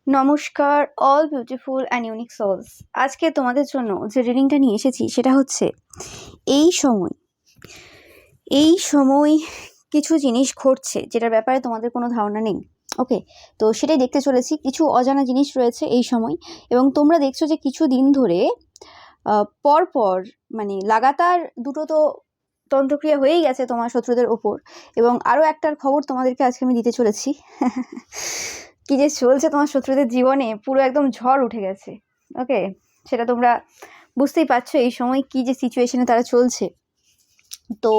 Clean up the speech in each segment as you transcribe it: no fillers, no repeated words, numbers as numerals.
নমস্কার all beautiful and unique souls. আজকে তোমাদের জন্য যে রিডিংটা নিয়ে এসেছি সেটা হচ্ছে এই সময় কিছু জিনিস ঘটছে যেটার ব্যাপারে তোমাদের কোনো ধারণা নেই। ওকে, তো সেটাই দেখতে চলেছি। কিছু অজানা জিনিস রয়েছে এই সময়, এবং তোমরা দেখছো যে কিছু দিন ধরে পরপর মানে লাগাতার দুটো তো তন্ত্রক্রিয়া হয়েই গেছে তোমার শত্রুদের ওপর, এবং আরও একটার খবর তোমাদেরকে আজকে আমি দিতে চলেছি। কি যে চলছে তোমার শত্রুদের জীবনে, পুরো একদম ঝড় উঠে গেছে। ওকে, সেটা তোমরা বুঝতেই পারছো এই সময় কি যে সিচুয়েশনে তারা চলছে। তো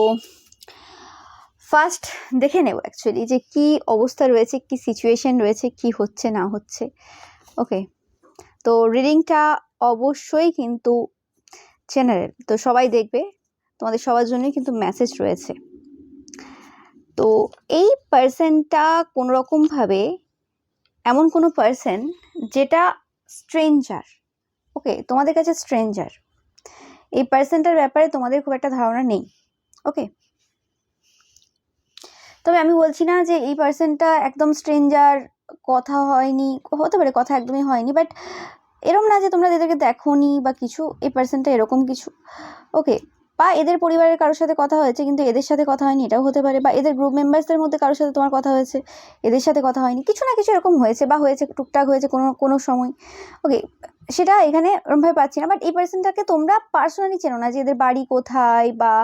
ফার্স্ট দেখে নেব অ্যাকচুয়ালি যে কি অবস্থা রয়েছে, কি সিচুয়েশন রয়েছে, কি হচ্ছে না হচ্ছে। ওকে, তো রিডিংটা অবশ্যই কিন্তু জেনারেল, তো সবাই দেখবে, তোমাদের সবার জন্যই কিন্তু মেসেজ রয়েছে। তো এই পার্সনটা কোনোরকমভাবে এমন কোনো পার্সন যেটা স্ট্রেঞ্জার। ওকে, তোমাদের কাছে স্ট্রেঞ্জার। এই পার্সনটার ব্যাপারে তোমাদের খুব একটা ধারণা নেই। ওকে, তবে আমি বলছি না যে এই পার্সনটা একদম স্ট্রেঞ্জার, কথা হয়নি, হতে পারে কথা একদমই হয়নি, বাট এরকম না যে তোমরা এদেরকে দেখোনি বা কিছু। এই পার্সনটা এরকম কিছু। ওকে, বা এদের পরিবারের কারোর সাথে কথা হয়েছে কিন্তু এদের সাথে কথা হয়নি, এটাও হতে পারে। বা এদের গ্রুপ মেম্বার্সদের মধ্যে কারোর সাথে তোমার কথা হয়েছে, এদের সাথে কথা হয়নি, কিছু না কিছু এরকম হয়েছে, বা হয়েছে টুকটাক হয়েছে কোনো কোনো সময়। ওকে, সেটা এখানে ওরমভাবে পাচ্ছি না। বাট এই পার্সনটাকে তোমরা পার্সোনালি চেনো না, যে এদের বাড়ি কোথায় বা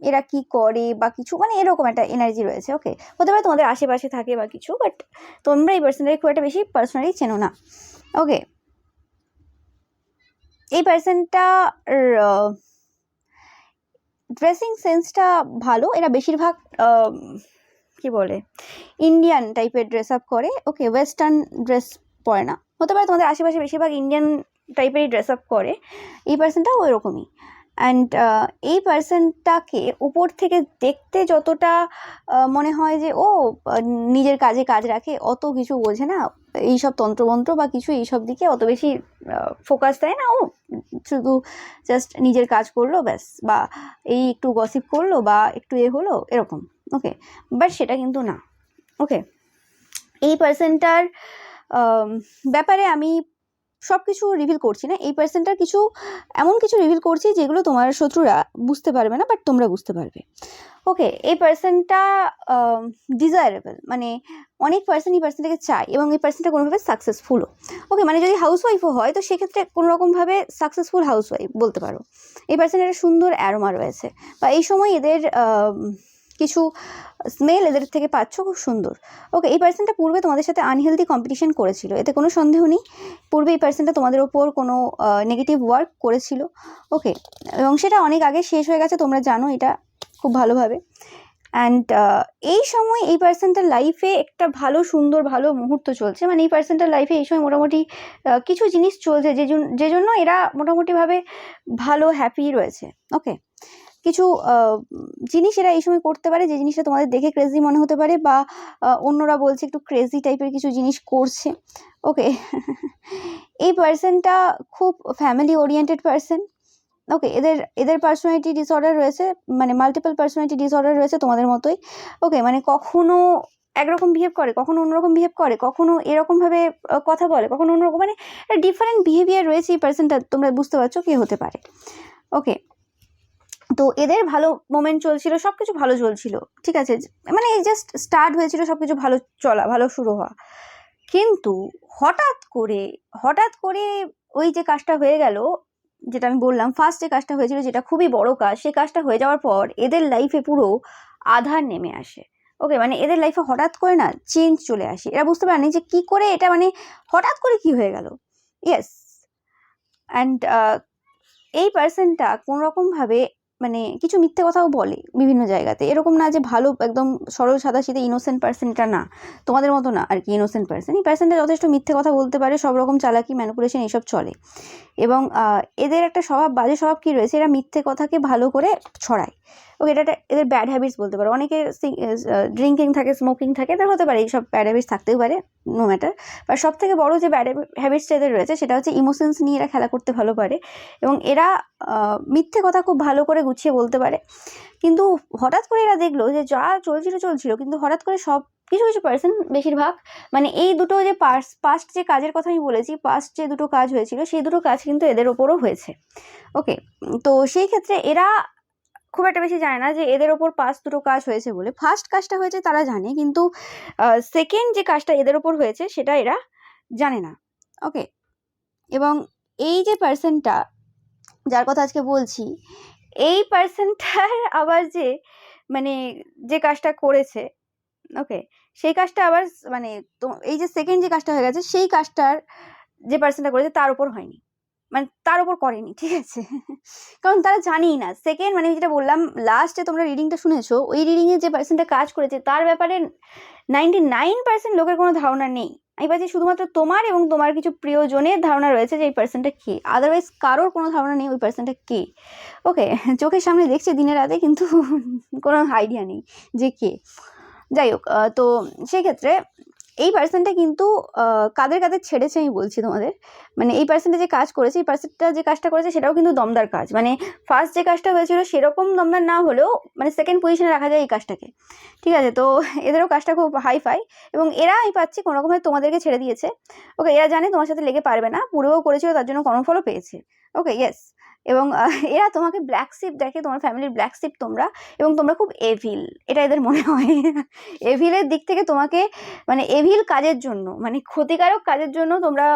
এরা কি করে বা কিছু, মানে এরকম একটা এনার্জি রয়েছে। ওকে, হতে পারে তোমাদের আশেপাশে থাকে বা কিছু, বাট তোমরা এই পার্সনটাকে খুব একটা বেশি পার্সোনালি চেনো না। ওকে, এই পার্সনটা ড্রেসিং সেন্সটা ভালো। এরা বেশিরভাগ কি বলে ইন্ডিয়ান টাইপের ড্রেস আপ করে। ওকে, ওয়েস্টার্ন ড্রেস পরে না। হতে পারে তোমাদের আশেপাশে বেশিরভাগ ইন্ডিয়ান টাইপেরই ড্রেস আপ করে। এই পার্সনটাও ওইরকমই। অ্যান্ড এই পার্সনটাকে উপর থেকে দেখতে যতটা মনে হয় যে ও নিজের কাজে কাজ রাখে, অত কিছু বোঝে না, এইসব তন্ত্রমন্ত্র বা কিছু এইসব দিকে অত বেশি ফোকাস দেয় না। ও শুধু জাস্ট নিজের কাজ করলো ব্যাস, বা এই একটু গসিপ করলো বা একটু হলো এরকম। ওকে, বাট সেটা কিন্তু না। ওকে, এই পার্সনটার ব্যাপারে আমি সব কিছু রিভিল করছি না। এই পার্সনটার কিছু এমন কিছু রিভিল করছি যেগুলো তোমার শত্রুরা বুঝতে পারবে না, বাট তোমরা বুঝতে পারবে। ওকে, এই পার্সনটা ডিজায়ারেবল, মানে অনেক পার্সন এই পার্সনটাকে চায়, এবং এই পার্সনটা কোনোভাবে সাকসেসফুলও। ওকে, মানে যদি হাউসওয়াইফও হয় তো সেক্ষেত্রে কোনোরকমভাবে সাকসেসফুল হাউসওয়াইফ বলতে পারো। এই পার্সনের একটা সুন্দর অ্যারোমা রয়েছে, বা এই সময় এদের কিছু স্মেল এদের থেকে পাচ্ছ, খুব সুন্দর। ওকে, এই পার্সনটা পূর্বে তোমাদের সাথে আনহেলদি কম্পিটিশন করেছিল, এতে কোনো সন্দেহ নেই। পূর্বে এই পার্সনটা তোমাদের ওপর কোনো নেগেটিভ ওয়ার্ক করেছিল। ওকে, এবং সেটা অনেক আগে শেষ হয়ে গেছে, তোমরা জানো এটা খুব ভালোভাবে। অ্যান্ড এই সময় এই পার্সনটার লাইফে একটা ভালো সুন্দর ভালো মুহূর্ত চলছে। মানে এই পার্সনটার লাইফে এই সময় মোটামুটি কিছু জিনিস চলছে যে জন্য এরা মোটামুটিভাবে ভালো হ্যাপি রয়েছে। ওকে, কিছু জিনিস এরা এই সময় করতে পারে যে জিনিসটা তোমাদের দেখে ক্রেজি মনে হতে পারে, বা অন্যরা বলছে একটু ক্রেজি টাইপের কিছু জিনিস করছে। ওকে, এই পার্সনটা খুব ফ্যামিলি ওরিয়েন্টেড পার্সন। ওকে, এদের পার্সোনালিটি ডিসঅর্ডার রয়েছে, মানে মাল্টিপল পার্সোনালিটি ডিসঅর্ডার রয়েছে তোমাদের মতোই। ওকে, মানে কখনো একরকম বিহেভ করে, কখনো অন্যরকম বিহেভ করে, কখনো এরকমভাবে কথা বলে, কখনো অন্যরকম, মানে ডিফারেন্ট বিহেভিয়ার রয়েছে এই পার্সনটা। তোমরা বুঝতে পারছো কে হতে পারে। ওকে, তো এদের ভালো মোমেন্ট চলছিল, সব কিছু ভালো চলছিল, ঠিক আছে, মানে জাস্ট স্টার্ট হয়েছিল সব কিছু ভালো চলা, ভালো শুরু হওয়া। কিন্তু হঠাৎ করে ওই যে কাজটা হয়ে গেল, যেটা আমি বললাম ফার্স্ট যে কাজটা হয়েছিল, যেটা খুবই বড় কাজ, সেই কাজটা হয়ে যাওয়ার পর এদের লাইফে পুরো আধার নেমে আসে। ওকে, মানে এদের লাইফে হঠাৎ করে না চেঞ্জ চলে আসে। এরা বুঝতে পারেনি যে কি করে এটা, মানে হঠাৎ করে কি হয়ে গেল। ইয়েস, অ্যান্ড এই পার্সনটা কোনোরকমভাবে মানে কিছু মিথ্যে কথাও বলে বিভিন্ন জায়গাতে। এরকম না যে ভালো একদম সরল সাদাসিধে ইনোসেন্ট পার্সন, এটা না, তোমাদের মতো না আর কি ইনোসেন্ট পার্সন। এই পার্সনটা যথেষ্ট মিথ্যে কথা বলতে পারে, সব রকম চালাকি ম্যানিপুলেশন এইসব চলে। এবং এদের একটা স্বভাব, বাজে স্বভাব কী রয়েছে, এরা মিথ্যে কথাকে ভালো করে ছড়ায়। ওকে, এটা এদের ব্যাড হ্যাবিটস বলতে পারো। অনেকের ড্রিঙ্কিং থাকে, স্মোকিং থাকে, এদের হতে পারে এইসব ব্যাড হ্যাবিটস থাকতেও পারে, নো ম্যাটার। বা সব থেকে বড়ো যে ব্যাড হ্যাবিটসটা এদের রয়েছে সেটা হচ্ছে ইমোশনস নিয়ে এরা খেলা করতে ভালো পারে, এবং এরা মিথ্যে কথা খুব ভালো করে গুছিয়ে বলতে পারে। কিন্তু হঠাৎ করে এরা দেখলো যে যা চলছিল, কিন্তু হঠাৎ করে সব কিছু কিছু পার্সন, বেশিরভাগ মানে এই দুটো যে পাস্ট যে কাজের কথা আমি বলেছি, পাস্ট যে দুটো কাজ হয়েছিল সেই দুটো কাজ কিন্তু এদের ওপরও হয়েছে। ওকে, তো সেই ক্ষেত্রে এরা খুব একটা বেশি জানে না যে এদের ওপর পাস্ট দুটো কাজ হয়েছে বলে। ফার্স্ট কাজটা হয়েছে তারা জানে, কিন্তু সেকেন্ড যে কাজটা এদের ওপর হয়েছে সেটা এরা জানে না। ওকে, এবং এই যে পার্সনটা যার কথা আজকে বলছি, এই পার্সনটার আবার যে মানে যে কাজটা করেছে, ওকে, সেই কাজটা আবার মানে তো এই যে সেকেন্ড যে কাজটা হয়ে গেছে সেই কাজটার যে পার্সনটা করেছে তার উপর হয়নি, মানে তার উপর করেনি, ঠিক আছে? কারণ তারা জানেই না। সেকেন্ড মানে যেটা বললাম লাস্টে তোমরা রিডিংটা শুনেছো, ওই রিডিংয়ে যে পার্সনটা কাজ করেছে তার ব্যাপারে 99% লোকের কোনো ধারণা নেই। আমি পাচ্ছি শুধুমাত্র তোমার এবং তোমার কিছু প্রিয়জনের ধারণা রয়েছে যে এই পার্সনটা কে, আদারওয়াইজ কারোর কোনো ধারণা নেই ওই পার্সনটা কে। ওকে, চোখের সামনে দেখছে দিনের রাতে, কিন্তু কোনো আইডিয়া নেই যে কে। যাই হোক, তো সেই ক্ষেত্রে এই পার্সনটা কিন্তু কাদের কাদের ছেড়েছে আমি বলছি তোমাদের। মানে এই পার্সনটা যে কাজ করেছে, এই পার্সনটা যে কাজটা করেছে সেটাও কিন্তু দমদার কাজ। মানে ফার্স্ট যে কাজটা হয়েছিল সেরকম দমদার না হলেও মানে সেকেন্ড পজিশনে রাখা যায় এই কাজটাকে, ঠিক আছে? তো এদেরও কাজটা খুব হাই ফাই, এবং এরা আমি পাচ্ছি কোনোরকমভাবে তোমাদেরকে ছেড়ে দিয়েছে। ওকে, এরা জানে তোমার সাথে লেগে পারবে না, পূর্বেও করেছিল তার জন্য কর্মফলও পেয়েছে। ওকে, ইয়েস। এবং এরা তোমাকে ব্ল্যাক শিপ দেখে, তোমার ফ্যামিলির ব্ল্যাক শিপ তোমরা, এবং তোমরা খুব এভিল, এটা এদের মনে হয়। এভিলের দিক থেকে তোমাকে মানে এভিল কাজের জন্য, মানে ক্ষতিকারক কাজের জন্য তোমরা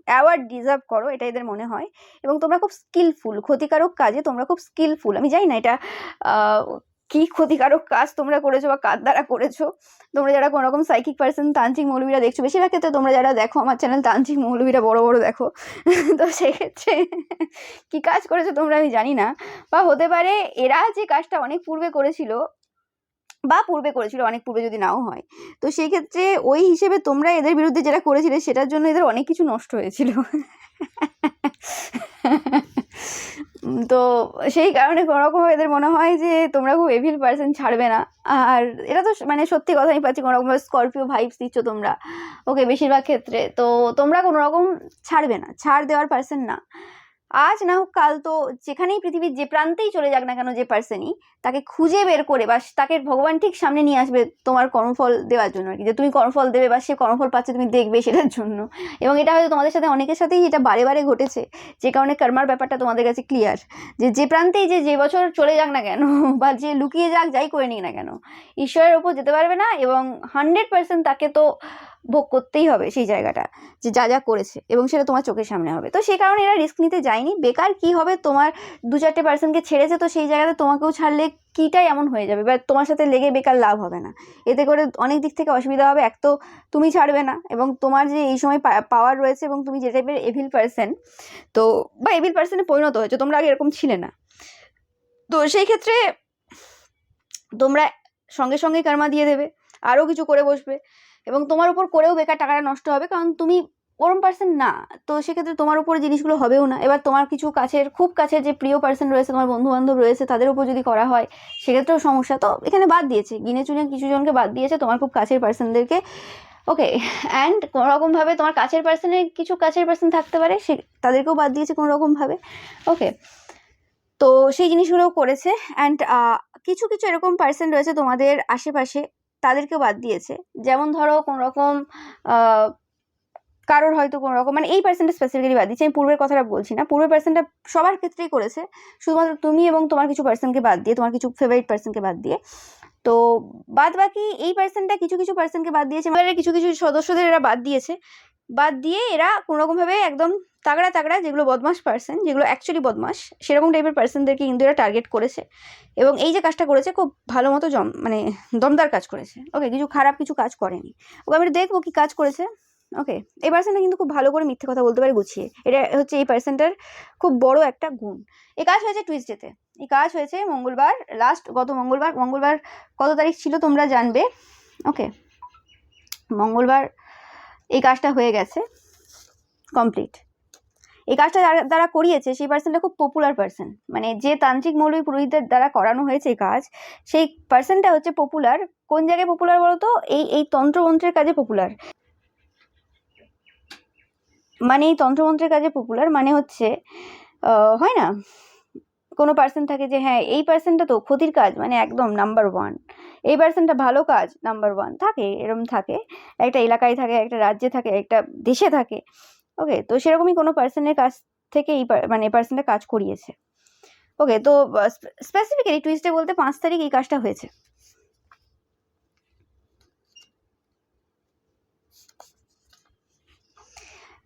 অ্যাওয়ার্ড ডিজার্ভ করো, এটা এদের মনে হয়। এবং তোমরা খুব স্কিলফুল, ক্ষতিকারক কাজে তোমরা খুব স্কিলফুল। আমি জানি না এটা কি ক্ষতিকারক কাজ তোমরা করেছো বা কার দ্বারা করেছো। তোমরা যারা কোনো রকম সাইকিক পার্সন, তান্ত্রিক মৌলবীরা দেখছো, বেশিরভাগ ক্ষেত্রে তোমরা যারা দেখো আমার চ্যানেল, তান্ত্রিক মৌলবীরা বড় বড় দেখো। তো সেক্ষেত্রে কি কাজ করেছো তোমরা আমি জানি না, বা হতে পারে এরা যে কাজটা অনেক পূর্বে করেছিল, বা পূর্বে করেছিল, অনেক পূর্বে যদি নাও হয়, তো সেই ক্ষেত্রে ওই হিসেবে তোমরা এদের বিরুদ্ধে যেটা করেছিলে সেটার জন্য এদের অনেক কিছু নষ্ট হয়েছিল। তো সেই কারণে কোনোরকম এদের মনে হয় যে তোমরা খুব এভিল পার্সন, ছাড়বে না। আর এটা তো মানে সত্যি কথা, আমি পাচ্ছি কোনোরকম স্করপিও ভাইবস দিচ্ছ তোমরা। ওকে, বেশিরভাগ ক্ষেত্রে তো তোমরা কোনোরকম ছাড়বে না, ছাড় দেওয়ার পার্সন না। আজ না হোক কাল, তো যেখানেই পৃথিবীর যে প্রান্তেই চলে যাক না কেন যে পার্সনই, তাকে খুঁজে বের করে বা তাকে ভগবান ঠিক সামনে নিয়ে আসবে তোমার কর্মফল দেওয়ার জন্য আর কি, যে তুমি কর্মফল দেবে বা সে কর্মফল পাচ্ছে তুমি দেখবে সেটার জন্য। এবং এটা হয়তো তোমাদের সাথে অনেকের সাথেই এটা বারে বারে ঘটেছে, যে কারণে কর্মার ব্যাপারটা তোমাদের কাছে ক্লিয়ার, যে যে প্রান্তেই যে বছর চলে যাক না কেন, বা যে লুকিয়ে যাক, যাই করে নিক না কেন, ঈশ্বরের ওপর যেতে পারবে না, এবং 100% তাকে তো ভোগ করতেই হবে সেই জায়গাটা, যে যা যা করেছে, এবং সেটা তোমার চোখের সামনে হবে। তো সেই কারণে এরা রিস্ক নিতে যায়নি। বেকার কি হবে, তোমার 2-4টে পার্সনকে ছেড়েছে, তো সেই জায়গাতে তোমাকেও ছাড়লে কিটাই এমন হয়ে যাবে, বা তোমার সাথে লেগে বেকার লাভ হবে না। এতে করে অনেক দিক থেকে অসুবিধা হবে। এক তো তুমি ছাড়বে না, এবং তোমার যে এই সময় পাওয়ার রয়েছে, এবং তুমি যে টাইপের এভিল পার্সন, তো বা এভিল পার্সনে পরিণত হয়েছে, তোমরা আগে এরকম ছিলে না। তো সেই ক্ষেত্রে তোমরা সঙ্গে সঙ্গে কর্মা দিয়ে দেবে, আরও কিছু করে বসবে, এবং তোমার উপর করেও বেকার টাকাটা নষ্ট হবে, কারণ তুমি ওরম পার্সন না। তো সেক্ষেত্রে তোমার উপর জিনিসগুলো হবেও না। এবার তোমার কিছু কাছের, খুব কাছের যে প্রিয় পার্সন রয়েছে, তোমার বন্ধু বান্ধব রয়েছে, তাদের উপর যদি করা হয় সেক্ষেত্রেও সমস্যা। তো এখানে বাদ দিয়েছে, গিনে চুনে কিছু জনকে বাদ দিয়েছে, তোমার খুব কাছের পার্সনদেরকে। ওকে, অ্যান্ড কোনোরকমভাবে তোমার কাছের পার্সনের কিছু কাছের পার্সন থাকতে পারে, সে তাদেরকেও বাদ দিয়েছে কোনোরকমভাবে। ওকে, তো সেই জিনিসগুলোও করেছে। অ্যান্ড কিছু কিছু এরকম পার্সন রয়েছে তোমাদের আশেপাশে, তাদেরকেও বাদ দিয়েছে। যেমন ধরো কোনোরকম কারোর হয়তো কোনোরকম, মানে এই পার্সনটা স্পেসিফিক্যালি বাদ দিচ্ছে, আমি পূর্বের কথাটা বলছি না, পূর্বের পার্সনটা সবার ক্ষেত্রেই করেছে, শুধুমাত্র তুমি এবং তোমার কিছু পার্সনকে বাদ দিয়ে, তোমার কিছু ফেভারিট পার্সনকে বাদ দিয়ে। তো বাদ বাকি এই পার্সনটা কিছু কিছু পার্সনকে বাদ দিয়েছে, মানে কিছু কিছু সদস্যদের এরা বাদ দিয়েছে। বাদ দিয়ে এরা কোনোরকমভাবে একদম তাগড়া তাগড়া, যেগুলো বদমাস পার্সন, যেগুলো অ্যাকচুয়ালি বদমাস, সেরকম টাইপের পার্সনদেরকে কিন্তু এরা টার্গেট করেছে। এবং এই যে কাজটা করেছে খুব ভালো মতো মানে দমদার কাজ করেছে। ওকে, কিছু খারাপ কিছু কাজ করেনি। ওকে, আমি দেখবো কি কাজ করেছে। ওকে, এই পার্সনটা কিন্তু খুব ভালো করে মিথ্যে কথা বলতে পারে গুছিয়ে, এটা হচ্ছে এই পার্সনটার খুব বড় একটা গুণ। এই কাজ হয়েছে টুইসডেতে, এই কাজ হয়েছে মঙ্গলবার, গত মঙ্গলবার কত তারিখ ছিল তোমরা জানবে। ওকে, মঙ্গলবার এই কাজটা হয়ে গেছে কমপ্লিট। এই কাজটা দ্বারা করিয়েছে সেই পার্সনটা খুব পপুলার পার্সন, মানে যে তান্ত্রিক মৌলবী পুরোহিতদের দ্বারা করানো হয়েছে এই কাজ, সেই পার্সনটা হচ্ছে পপুলার। কোন জায়গায় পপুলার বলো তো? এই তন্ত্রমন্ত্রের কাজে পপুলার। মানে এই তন্ত্রমন্ত্রের কাজে পপুলার মানে হচ্ছে হয় না, কোনো পার্সন থাকে যে হ্যাঁ এই পার্সনটা তো ক্ষতির কাজ মানে একদম নাম্বার ওয়ান, এই পার্সনটা ভালো কাজ নাম্বার ওয়ান, থাকে এরকম থাকে, একটা এলাকায় থাকে, একটা রাজ্যে থাকে, একটা দেশে থাকে। ওকে, তো সেরকমই কোনো পার্সনের কাছ থেকে মানে এই পার্সনটা কাজ করিয়েছে। ওকে, তো স্পেসিফিক্যালি টুইস্টে বলতে 5 তারিখ এই কাজটা হয়েছে।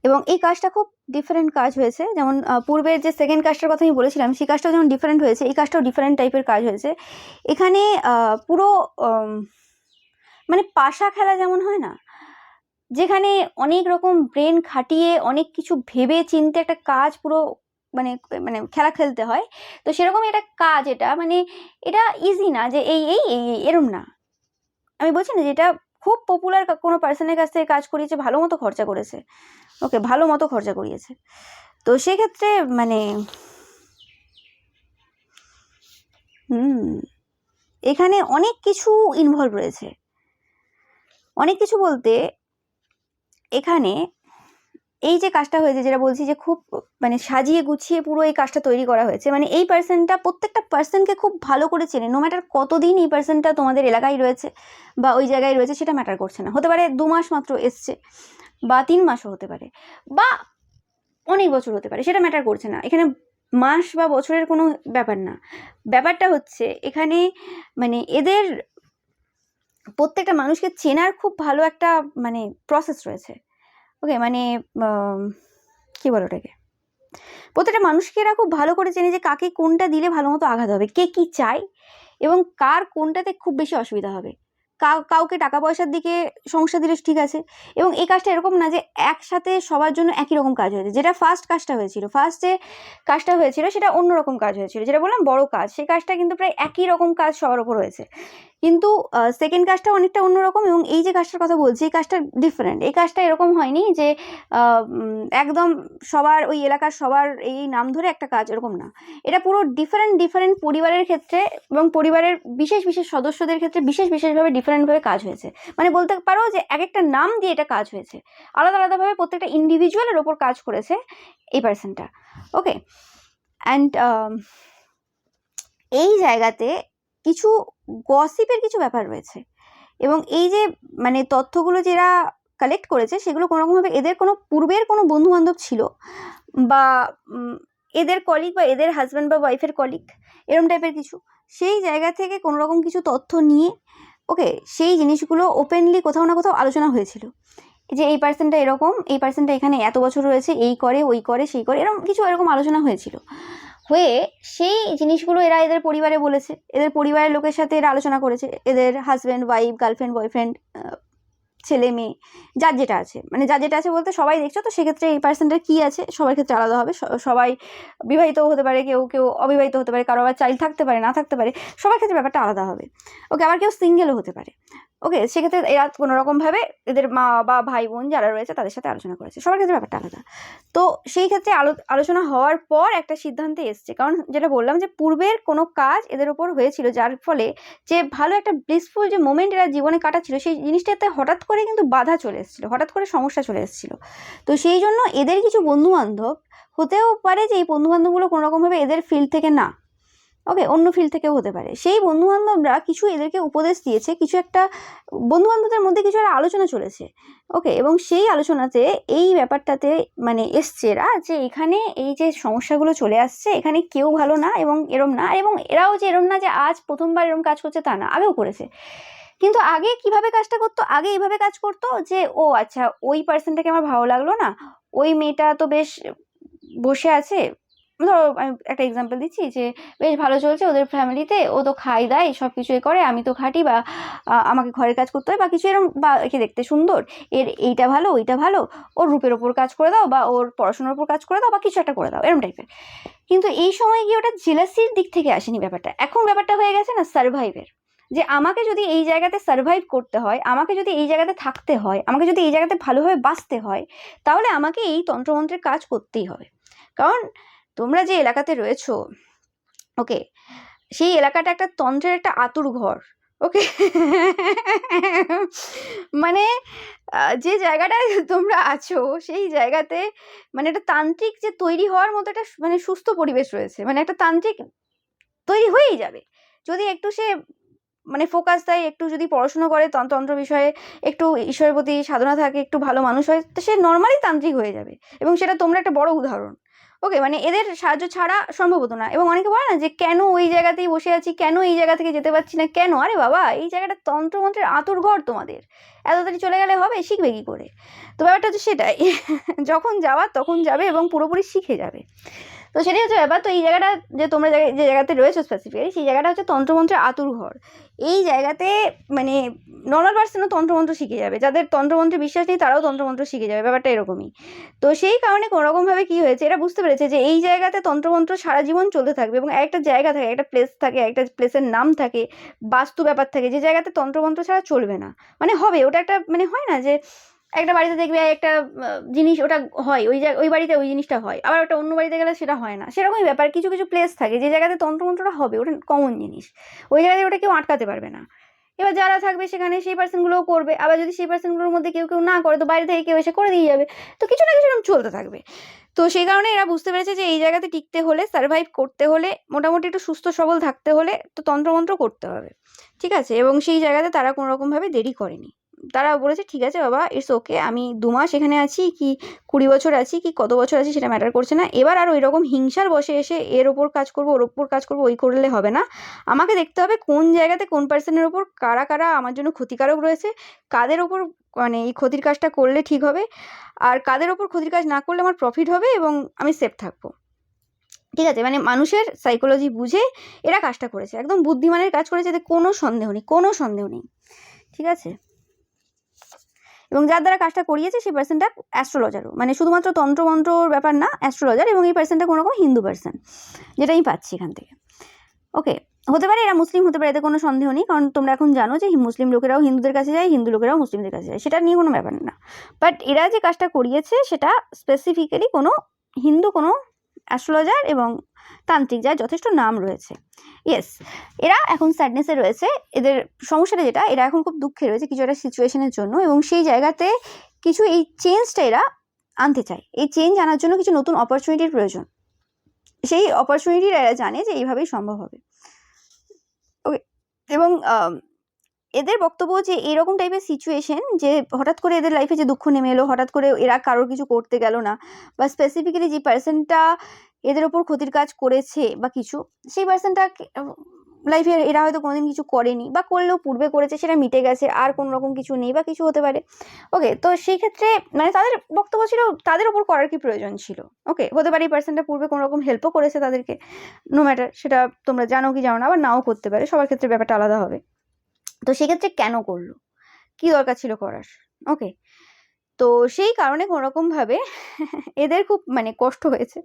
এবং এই কাজটা খুব ডিফারেন্ট কাজ হয়েছে, যেমন পূর্বের যে সেকেন্ড কাজটার কথা আমি বলেছিলাম সেই কাজটাও যেমন ডিফারেন্ট হয়েছে, এই কাজটাও ডিফারেন্ট টাইপের কাজ হয়েছে। এখানে পুরো মানে পাশা খেলা যেমন হয় না, যেখানে অনেক রকম ব্রেন খাটিয়ে অনেক কিছু ভেবে চিন্তে একটা কাজ পুরো মানে মানে খেলা খেলতে হয়, তো সেরকমই একটা কাজ এটা, মানে এটা ইজি না যে এই এই এই এই এরম না। আমি বলছি না যে এটা খুব পপুলার কোনো পার্সনের কাছ থেকে কাজ করিয়েছে, ভালো মতো খরচা করেছে। ওকে, ভালো মতো খরচা করিয়েছে। তো সেক্ষেত্রে মানে এখানে অনেক কিছু ইনভলভ রয়েছে। অনেক কিছু বলতে এখানে এই যে কাজটা হয়েছে, যেটা বলছি যে খুব মানে সাজিয়ে গুছিয়ে পুরো এই কাজটা তৈরি করা হয়েছে, মানে এই পার্সনটা প্রত্যেকটা পার্সনকে খুব ভালো করে চেনে। নো ম্যাটার কতদিন এই পার্সনটা তোমাদের এলাকায় রয়েছে বা ওই জায়গায় রয়েছে সেটা ম্যাটার করছে না, হতে পারে 2 মাস মাত্র এসছে বা 3 মাসও হতে পারে বা অনেক বছর হতে পারে, সেটা ম্যাটার করছে না। এখানে মাস বা বছরের কোনো ব্যাপার না, ব্যাপারটা হচ্ছে এখানে মানে এদের প্রত্যেকটা মানুষকে চেনার খুব ভালো একটা মানে প্রসেস রয়েছে। ওকে, মানে কি বলো ওটাকে, প্রত্যেকটা মানুষকে এরা খুব ভালো করে চেনে যে কাকে কোনটা দিলে ভালো মতো আঘাত হবে, কে কি চায় এবং কার কোনটাতে খুব বেশি অসুবিধা হবে। কাউকে টাকা পয়সার দিকে সমস্যা দিলে ঠিক আছে, এবং এই কাজটা এরকম না যে একসাথে সবার জন্য একই রকম কাজ হয়েছে। যেটা ফার্স্ট যে কাজটা হয়েছিল সেটা অন্যরকম কাজ হয়েছিল, যেটা বললাম বড় কাজ, সেই কাজটা কিন্তু প্রায় একই রকম কাজ সবার ওপর হয়েছে, কিন্তু সেকেন্ড কাজটা অনেকটা অন্যরকম। এবং এই যে কাজটার কথা বলছি এই কাজটা ডিফারেন্ট। এই কাজটা এরকম হয়নি যে একদম সবার ওই এলাকার সবার এই নাম ধরে একটা কাজ, এরকম না। এটা পুরো ডিফারেন্ট পরিবারের ক্ষেত্রে এবং পরিবারের বিশেষ সদস্যদের ক্ষেত্রে বিশেষভাবে ডিফারেন্টভাবে কাজ হয়েছে। মানে বলতে পারো যে এক একটা নাম দিয়ে এটা কাজ হয়েছে, আলাদাভাবে প্রত্যেকটা ইন্ডিভিজুয়ালের ওপর কাজ করেছে এই পার্সনটা। ওকে, অ্যান্ড এই জায়গাতে কিছু গসিপের কিছু ব্যাপার রয়েছে, এবং এই যে মানে তথ্যগুলো যারা কালেক্ট করেছে সেগুলো কোনোরকমভাবে এদের কোনো পূর্বের কোনো বন্ধু বান্ধব ছিল বা এদের কলিগ বা এদের হাজব্যান্ড বা ওয়াইফের কলিগ, এরম টাইপের কিছু, সেই জায়গা থেকে কোনোরকম কিছু তথ্য নিয়ে ওকে সেই জিনিসগুলো ওপেনলি কোথাও না কোথাও আলোচনা হয়েছিল যে এই পার্সনটা এরকম, এই পার্সনটা এখানে এত বছর রয়েছে, এই করে ওই করে সেই করে, এরকম কিছু এরকম আলোচনা হয়েছিল। হয়ে সেই জিনিসগুলো এরা এদের পরিবারে বলেছে, এদের পরিবারের লোকের সাথে এরা আলোচনা করেছে, এদের হাজব্যান্ড ওয়াইফ গার্লফ্রেন্ড বয়ফ্রেন্ড ছেলে মেয়ে যার যেটা আছে, মানে যার যেটা আছে বলতে সবাই দেখছো, তো সেক্ষেত্রে এই পার্সনটার কী আছে সবার ক্ষেত্রে আলাদা হবে। সবাই বিবাহিত হতে পারে, কেউ অবিবাহিত হতে পারে, কারো আবার চাইল্ড থাকতে পারে, না থাকতে পারে, সবার ক্ষেত্রে ব্যাপারটা আলাদা হবে। ওকে, আবার কেউ সিঙ্গেলও হতে পারে। ওকে, সেক্ষেত্রে এরা কোনোরকমভাবে এদের মা বা ভাই বোন যারা রয়েছে তাদের সাথে আলোচনা করেছে, সবার ক্ষেত্রে ব্যাপারটা আলাদা। তো সেই ক্ষেত্রে আলোচনা হওয়ার পর একটা সিদ্ধান্তে এসছে, কারণ যেটা বললাম যে পূর্বের কোনো কাজ এদের ওপর হয়েছিল, যার ফলে যে ভালো একটা ব্লিসফুল যে মোমেন্ট এরা জীবনে কাটাচ্ছিল সেই জিনিসটাতে হঠাৎ করে কিন্তু বাধা চলে এসেছিলো, হঠাৎ করে সমস্যা চলে এসেছিলো। তো সেই জন্য এদের কিছু বন্ধুবান্ধব হতেও পারে যে এই বন্ধুবান্ধবগুলো কোনোরকমভাবে এদের ফিল্ড থেকে না, ওকে, অন্য ফিল্ড থেকেও হতে পারে। সেই বন্ধুবান্ধবরা কিছু এদেরকে উপদেশ দিয়েছে, কিছু একটা বন্ধুবান্ধবদের মধ্যে কিছু একটা আলোচনা চলেছে। ওকে, এবং সেই আলোচনাতে এই ব্যাপারটাতে মানে এসছে এরা যে এখানে এই যে সমস্যাগুলো চলে আসছে, এখানে কেউ ভালো না এবং এরম না, এবং এরাও যে এরম না যে আজ প্রথমবার এরম কাজ করছে তা না, আগেও করেছে। কিন্তু আগে কিভাবে কাজটা করতো, আগে এইভাবে কাজ করতো যে ও আচ্ছা ওই পার্সনটাকে আমার ভালো লাগলো না, ওই মেয়েটা তো বেশ বসে আছে, ধরো আমি একটা এক্সাম্পল দিচ্ছি যে বেশ ভালো চলছে ওদের ফ্যামিলিতে, ও তো খাই দায় সব কিছুই করে, আমি তো খাটি বা আমাকে ঘরের কাজ করতে হয় বা কিছু এরকম, বা একে দেখতে সুন্দর, এর এইটা ভালো ওইটা ভালো, ওর রূপের ওপর কাজ করে দাও বা ওর পড়াশোনার ওপর কাজ করে দাও বা কিছু একটা করে দাও, এরকম টাইপের। কিন্তু এই সময় গিয়ে ওটা জেলাসির দিক থেকে আসেনি ব্যাপারটা, এখন ব্যাপারটা হয়ে গেছে না সার্ভাইভের, যে আমাকে যদি এই জায়গাতে সার্ভাইভ করতে হয়, আমাকে যদি এই জায়গাতে থাকতে হয়, আমাকে যদি এই জায়গাতে ভালোভাবে বাঁচতে হয়, তাহলে আমাকে এই তন্ত্রমন্ত্রের কাজ করতেই হবে। কারণ তোমরা যে এলাকাতে রয়েছো, ওকে, সেই এলাকাটা একটা তন্ত্রের একটা আতুর ঘর। ওকে। মানে যে জায়গাটায় তোমরা আছো সেই জায়গাতে মানে একটা তান্ত্রিক যে তৈরি হওয়ার মতো একটা মানে সুস্থ পরিবেশ রয়েছে, মানে একটা তান্ত্রিক তৈরি হয়েই যাবে যদি একটু সে মানে ফোকাস দেয়, একটু যদি পড়াশোনা করে তন্ত্র বিষয়ে, একটু ঈশ্বরের প্রতি সাধনা থাকে, একটু ভালো মানুষ হয়, তো সে নর্মালি তান্ত্রিক হয়ে যাবে। এবং সেটা তোমরা একটা বড় উদাহরণ। ওকে, মানে এদের সাহায্য ছাড়া সম্ভব হতো না। এবং অনেকে বলে না যে কেন ওই জায়গাতেই বসে আছি, কেন এই জায়গা থেকে যেতে পারছি না, কেন? আরে বাবা, এই জায়গাটা তন্ত্রমন্ত্রের আঁতুড় ঘর তোমাদের, এত তাড়াতাড়ি চলে গেলে হবে? শিখবে কি করে? তো ব্যাপারটা হচ্ছে সেটাই। যখন যাওয়ার তখন যাবে এবং পুরোপুরি শিখে যাবে। তো সেটাই হচ্ছে ব্যাপার। তো এই জায়গাটা যে তোমরা যে জায়গাতে রয়েছো স্পেসিফিক্যালি, সেই জায়গাটা হচ্ছে তন্ত্রমন্ত্রের আঁতুড় ঘর। এই জায়গাতে মানে নর্মাল পার্সনও তন্ত্রমন্ত্র শিখে যাবে, যাদের তন্ত্রমন্ত্রে বিশ্বাস নেই তারাও তন্ত্রমন্ত্র শিখে যাবে, ব্যাপারটা এরকমই। তো সেই কারণে কোনোরকমভাবে কী হয়েছে, এরা বুঝতে পেরেছে যে এই জায়গাতে তন্ত্রমন্ত্র সারা জীবন চলতে থাকবে এবং একটা জায়গা থাকে, একটা প্লেস থাকে, একটা প্লেসের নাম থাকে, বাস্তু ব্যাপার থাকে, যে জায়গাতে তন্ত্রমন্ত্র ছাড়া চলবে না। মানে হবে ওটা একটা, মানে হয় না যে একটা বাড়িতে দেখবে একটা জিনিস ওটা হয়, ওই বাড়িতে ওই জিনিসটা হয়, আবার ওটা অন্য বাড়িতে গেলে সেটা হয় না, সেরকমই ব্যাপার। কিছু কিছু প্লেস থাকে যে জায়গাতে তন্ত্রমন্ত্রটা হবে, ওটা কমন জিনিস, ওই জায়গাতে ওটা কেউ আটকাতে পারবে না। এবার যারা থাকবে সেখানে সেই পার্সনগুলোও করবে, আবার যদি সেই পার্সনগুলোর মধ্যে কেউ কেউ না করে তো বাইরে থেকে কেউ এসে করে দিয়ে যাবে। তো কিছু না কিছু এরকম চলতে থাকবে। তো সেই কারণে এরা বুঝতে পেরেছে যে এই জায়গাতে টিকতে হলে, সার্ভাইভ করতে হলে, মোটামুটি একটু সুস্থ সবল থাকতে হলে তো তন্ত্রমন্ত্র করতে হবে, ঠিক আছে? এবং সেই জায়গাতে তারা কোনোরকমভাবে দেরি করেনি। তারা বলেছে ঠিক আছে বাবা, ইটস ওকে, আমি 2 মাস এখানে আছি কি 20 বছর আছি কি কত বছর আছি সেটা ম্যাটার করছে না। এবার আর ওই রকম হিংসার বশে এসে এর ওপর কাজ করবো, ওর ওপর কাজ করবো, ওই করলে হবে না। আমাকে দেখতে হবে কোন জায়গাতে কোন পার্সনের ওপর কারা কারা আমার জন্য ক্ষতিকারক রয়েছে, কাদের ওপর মানে এই ক্ষতির কাজটা করলে ঠিক হবে, আর কাদের ওপর ক্ষতির কাজ না করলে আমার প্রফিট হবে এবং আমি সেফ থাকবো। ঠিক আছে? মানে মানুষের সাইকোলজি বুঝে এরা কাজটা করেছে, একদম বুদ্ধিমানের কাজ করেছে, এতে কোনো সন্দেহ নেই, কোনো সন্দেহ নেই, ঠিক আছে? এবং যার দ্বারা কাজটা করিয়েছে সেই পার্সনটা অ্যাস্ট্রোলজারও, মানে শুধুমাত্র তন্ত্রমন্ত্রর ব্যাপার না, অ্যাস্ট্রোলজার। এবং এই পার্সনটা কোনো রকম হিন্দু পার্সন, যেটা আমি পাচ্ছি এখান থেকে। ওকে, হতে পারে এরা মুসলিম হতে পারে, এতে কোনো সন্দেহ নেই, কারণ তোমরা এখন জানো যে মুসলিম লোকেরাও হিন্দুদের কাছে যায়, হিন্দু লোকেরাও মুসলিমদের কাছে যায়, সেটা নিয়ে কোনো ব্যাপার না। বাট এরা যে কাজটা করিয়েছে সেটা স্পেসিফিক্যালি কোনো হিন্দু কোনো অ্যাস্ট্রোলজার এবং তান্ত্রিক, যার যথেষ্ট নাম রয়েছে। ইয়েস, এরা এখন স্যাডনেসে রয়েছে। এদের সমস্যাটা যেটা, এরা এখন খুব দুঃখে রয়েছে কিছু একটা সিচুয়েশনের জন্য, এবং সেই জায়গাতে কিছু এই চেঞ্জটা এরা আনতে চায়। এই চেঞ্জ আনার জন্য কিছু নতুন অপরচুনিটির প্রয়োজন। সেই অপরচুনিটির এরা জানে যে এইভাবেই সম্ভব হবে। ওকে, এবং এদের বক্তব্য যে এরকম টাইপের সিচুয়েশন, যে হঠাৎ করে এদের লাইফে যে দুঃখ নেমে এলো, হঠাৎ করে এরা কারোর কিছু করতে গেল না, বা স্পেসিফিক্যালি যে পার্সনটা এদের ওপর ক্ষতির কাজ করেছে বা কিছু, সেই পার্সনটা লাইফে এরা হয়তো কোনোদিন কিছু করেনি, বা করলেও পূর্বে করেছে, সেটা মিটে গেছে, আর কোনো রকম কিছু নেই বা কিছু হতে পারে। ওকে, তো সেই ক্ষেত্রে মানে তাদের বক্তব্য ছিল তাদের ওপর করার কি প্রয়োজন ছিল। ওকে, হতে পারে এই পার্সনটা পূর্বে কোনো রকম হেল্পও করেছে তাদেরকে, নো ম্যাটার সেটা তোমরা জানো কি জানো না, আবার নাও করতে পারে, সবার ক্ষেত্রে ব্যাপারটা আলাদা হবে। তো সেক্ষেত্রে কেন করলো, কি দরকার ছিল করার? ওকে, তো সেই কারণে কোনোরকমভাবে এদের খুব মানে কষ্ট হয়েছে,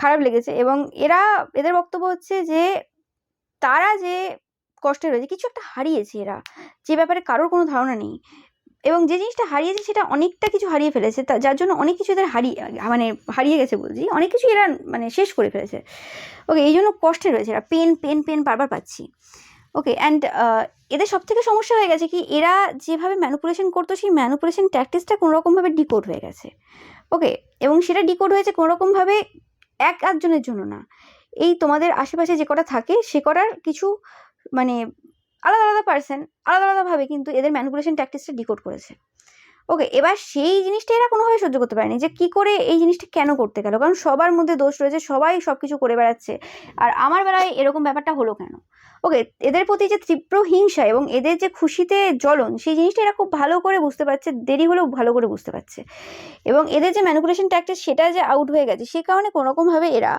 খারাপ লেগেছে। এবং এদের বক্তব্য হচ্ছে যে তারা যে কষ্টে রয়েছে, কিছু একটা হারিয়েছে এরা, যে ব্যাপারে কারোর কোনো ধারণা নেই, এবং যে জিনিসটা হারিয়েছে সেটা অনেকটা কিছু হারিয়ে ফেলেছে, যার জন্য অনেক কিছু এদের হারিয়ে গেছে বলছি, অনেক কিছু এরা মানে শেষ করে ফেলেছে। ওকে, এই জন্য কষ্টে রয়েছে এরা, পেন পেন পেন বারবার পাচ্ছি। ওকে, অ্যান্ড এদের সবথেকে সমস্যা হয়ে গেছে কি, এরা যেভাবে ম্যানুপুলেশন করতো সেই ম্যানুপুলেশন ট্যাকটিক্সটা কোনোরকমভাবে ডিকোড হয়ে গেছে। ওকে, এবং সেটা ডিকোড হয়েছে কোনোরকমভাবে একজনের জন্য না, এই তোমাদের আশেপাশে যে কটা থাকে সে কটার কিছু মানে আলাদা আলাদা পার্সন আলাদা আলাদাভাবে কিন্তু এদের ম্যানুপুলেশন ট্যাকটিক্সটা ডিকোড করেছে। ওকে, এবার সেই জিনিসটা এরা কোনোভাবে সহ্য করতে পারেনি, যে কী করে এই জিনিসটা কেন করতে গেল, কারণ সবার মধ্যে দোষ রয়েছে, সবাই সব কিছু করে বেড়াচ্ছে, আর আমার বেলায় এরকম ব্যাপারটা হলো কেন। ওকে, এদের প্রতি যে তীব্র হিংসা এবং এদের যে খুশিতে জ্বলন, সেই জিনিসটা এরা খুব ভালো করে বুঝতে পারছে, দেরি হলেও ভালো করে বুঝতে পারছে। এবং এদের যে ম্যানিপুলেশন ট্যাকটিক্স সেটা যে আউট হয়ে গেছে, সেই কারণে কোনোরকমভাবে এরা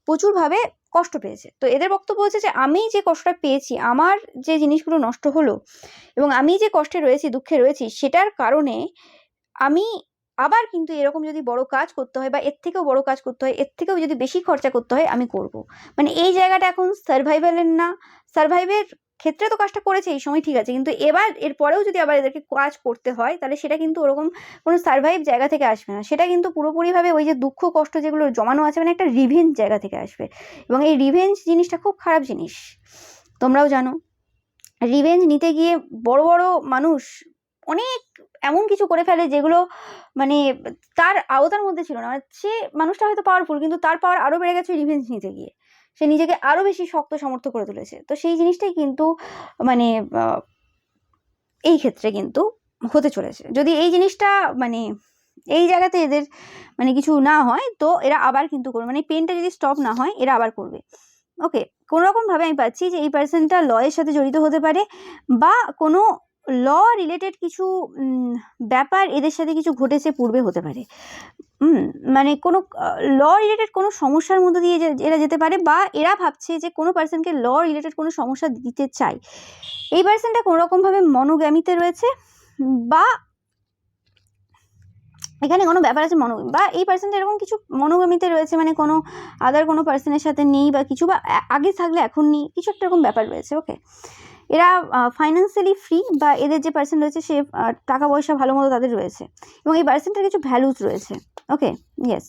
প্রচুরভাবে কষ্ট পেয়েছে। তো এদের বক্তব্য হচ্ছে যে আমি যে কষ্টটা পেয়েছি, আমার যে জিনিসগুলো নষ্ট হলো এবং আমি যে কষ্টে রয়েছি, দুঃখে রয়েছি, সেটার কারণে আমি আবার কিন্তু এরকম যদি বড় কাজ করতে হয় বা এর থেকেও বড় কাজ করতে হয়, এর থেকেও যদি বেশি খরচা করতে হয়, আমি করব। মানে এই জায়গাটা এখন সার্ভাইভালের না, সার্ভাইভের ক্ষেত্রে তো কাজটা করেছে এই সময়, ঠিক আছে, কিন্তু এবার এরপরেও যদি আবার এদেরকে কাজ করতে হয়, তাহলে সেটা কিন্তু ওরকম কোনো সার্ভাইভ জায়গা থেকে আসবে না, সেটা কিন্তু পুরোপুরিভাবে ওই যে দুঃখ কষ্ট যেগুলো জমানো আছে, মানে একটা রিভেঞ্জ জায়গা থেকে আসবে। এবং এই রিভেঞ্জ জিনিসটা খুব খারাপ জিনিস, তোমরাও জানো। রিভেঞ্জ নিতে গিয়ে বড় বড় মানুষ অনেক এমন কিছু করে ফেলে যেগুলো মানে তার আওতার মধ্যে ছিল না। সে মানুষটা হয়তো পাওয়ারফুল, কিন্তু তার পাওয়ার আরও বেড়ে গেছে রিভেঞ্জ নিতে গিয়ে। সে নিজেকে আরও বেশি শক্ত সমর্থ করে তুলেছে। তো সেই জিনিসটাই কিন্তু মানে এই ক্ষেত্রে কিন্তু হতে চলেছে। যদি এই জিনিসটা মানে এই জায়গাতে এদের মানে কিছু না হয়, তো এরা আবার কিন্তু করবে, মানে পেনটা যদি স্টপ না হয় এরা আবার করবে। ওকে, কোনো রকমভাবে আমি পাচ্ছি যে এই পার্সনটা লয়ের সাথে জড়িত হতে পারে, বা কোনো ল রিলেটেড কিছু ব্যাপার এদের সাথে কিছু ঘটেছে পূর্বে হতে পারে। মানে কোনো ল রিলেটেড কোনো সমস্যার মধ্যে দিয়ে এরা যেতে পারে, বা এরা ভাবছে যে কোনো পার্সনকে ল রিলেটেড কোনো সমস্যা দিতে চায়। এই পার্সনটা কোনো রকমভাবে মনোগ্যামিতে রয়েছে, বা এখানে কোনো ব্যাপার আছে বা এই পার্সনটা এরকম কিছু মনোগামীতে রয়েছে, মানে কোনো আদার কোনো পার্সনের সাথে নেই, বা কিছু, বা আগে থাকলে এখন নেই, কিছু একটা এরকম ব্যাপার রয়েছে। ওকে, এরা ফাইন্যান্সিয়ালি ফ্রি, বা এদের যে পার্সন রয়েছে সে টাকা পয়সা ভালো মতো তাদের রয়েছে, এবং এই পার্সনটার কিছু ভ্যালুজ রয়েছে। ওকে, ইয়েস,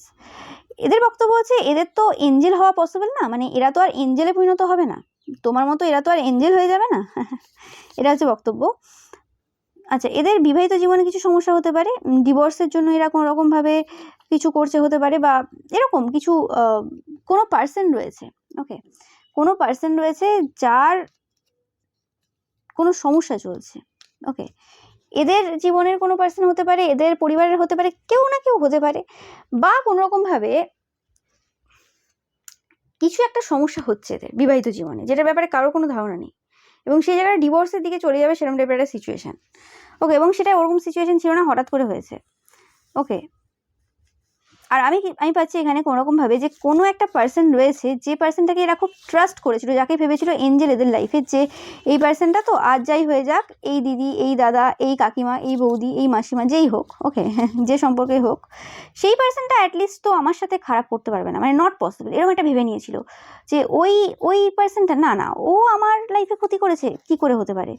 এদের বক্তব্য হচ্ছে এদের তো এঞ্জেল হওয়া পসিবল না, মানে এরা তো আর এঞ্জেলে পরিণত হবে না, তোমার মতো এরা তো আর এঞ্জেল হয়ে যাবে না। এটা হচ্ছে বক্তব্য। আচ্ছা, এদের বিবাহিত জীবনে কিছু সমস্যা হতে পারে, ডিভোর্সের জন্য এরা কোনো রকমভাবে কিছু করছে হতে পারে, বা এরকম কিছু কোনো পার্সন রয়েছে। ওকে, কোনো পার্সন রয়েছে যার কোনো সমস্যা চলছে। ওকে, এদের জীবনের কোনো পার্সন হতে পারে, এদের পরিবারের হতে পারে, কেউ না কেউ হতে পারে, বা কোনো রকমভাবে কিছু একটা সমস্যা হচ্ছে এদের বিবাহিত জীবনে, যেটার ব্যাপারে কারোর কোনো ধারণা নেই, এবং সেই জায়গায় ডিভোর্সের দিকে চলে যাবে সেরকম টাইপের একটা সিচুয়েশান। ওকে, এবং সেটা ওরকম সিচুয়েশান ছিল না, হঠাৎ করে হয়েছে। ওকে, আর আমি পাচ্ছি এখানে কোনো রকমভাবে যে কোনো একটা পার্সন রয়েছে, যে পার্সনটাকে এরা খুব ট্রাস্ট করেছিল, যাকে ভেবেছিল এঞ্জেল এদের লাইফে, যে এই পার্সনটা তো আজ যাই হয়ে যাক, এই দিদি, এই দাদা, এই কাকিমা, এই বৌদি, এই মাসিমা, যেই হোক, ওকে, যে সম্পর্কেই হোক, সেই পার্সনটা অ্যাটলিস্ট তো আমার সাথে খারাপ করতে পারবে না, মানে নট পসিবল, এরকম একটা ভেবে নিয়েছিল যে ওই পার্সনটা না, ও আমার লাইফে ক্ষতি করেছে, কি করে হতে পারে।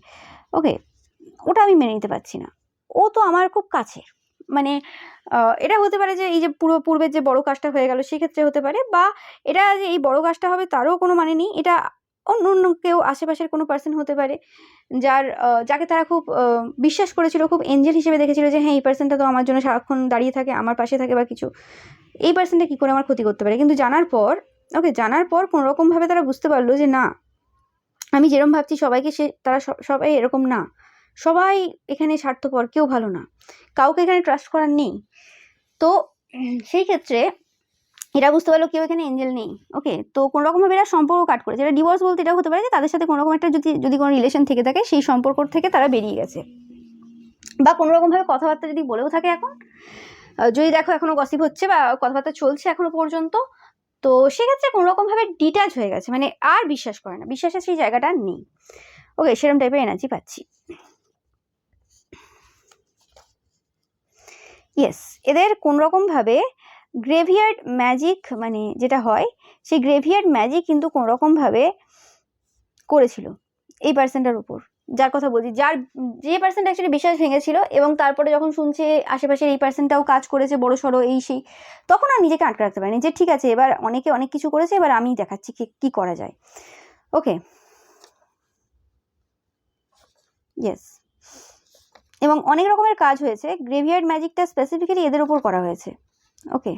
ওকে, ওটা আমি মেনে নিতে পারছি না, ও তো আমার খুব কাছের। মানে এটা হতে পারে যে এই যে পূর্বের যে বড় কাজটা হয়ে গেল সেক্ষেত্রে হতে পারে, বা এটা যে এই বড় কাজটা হবে তারও কোনো মানে নেই, এটা অন্য কেউ আশেপাশের কোনো পার্সন হতে পারে, যাকে তারা খুব বিশ্বাস করেছিল, খুব এঞ্জেল হিসেবে দেখেছিল, যে হ্যাঁ এই পার্সনটা তো আমার জন্য সারাক্ষণ দাঁড়িয়ে থাকে, আমার পাশে থাকে, বা কিছু, এই পার্সনটা কী করে আমার ক্ষতি করতে পারে। কিন্তু জানার পর কোনো রকমভাবে তারা বুঝতে পারলো যে না, আমি যেরকম ভাবছি সবাইকে তারা সবাই এরকম না, সবাই এখানে স্বার্থপর, কেউ ভালো না, কাউকে এখানে ট্রাস্ট করার নেই। তো সেই ক্ষেত্রে এরা বুঝতে পারলো কেউ এখানে এঞ্জেল নেই। ওকে, তো কোনো রকমভাবে এরা সম্পর্ক কাট করেছে। এটা ডিভোর্স বলতে এটা হতে পারে যে তাদের সাথে কোনো রকম একটা যদি কোনো রিলেশন থেকে থাকে, সেই সম্পর্ক থেকে তারা বেরিয়ে গেছে, বা কোনো রকমভাবে কথাবার্তা যদি বলেও থাকে এখন, যদি দেখো এখনও গসিপ হচ্ছে বা কথাবার্তা চলছে এখনো পর্যন্ত, তো সেক্ষেত্রে কোনো রকমভাবে ডিট্যাচ হয়ে গেছে, মানে আর বিশ্বাস করে না, বিশ্বাসের সেই জায়গাটা নেই। ওকে, সেরকম টাইপের এনার্জি পাচ্ছি। ইয়েস, এদের কোন রকমভাবে গ্রেভিয়ার্ড ম্যাজিক, মানে যেটা হয় সেই গ্রেভিয়ার্ড ম্যাজিক কিন্তু কোন রকমভাবে করেছিল এই পার্সনটার উপর, যার কথা বলছি, যে পার্সনটা অ্যাকচুয়ালি বিশ্বাস ভেঙেছিল, এবং তারপরে যখন শুনছে আশেপাশের এই পার্সনটাও কাজ করেছে বড় সড়ো এই সেই, তখন আর নিজেকে আটকে রাখতে পারেনি, যে ঠিক আছে এবার অনেকে অনেক কিছু করেছে, এবার আমি দেখাচ্ছি কি করা যায়। ওকে, ইয়েস, এবং অনেক রকমের কাজ হয়েছে, গ্রেভিয়ার্ড ম্যাজিকটা স্পেসিফিক্যালি এদের উপর করা হয়েছে। ওকে,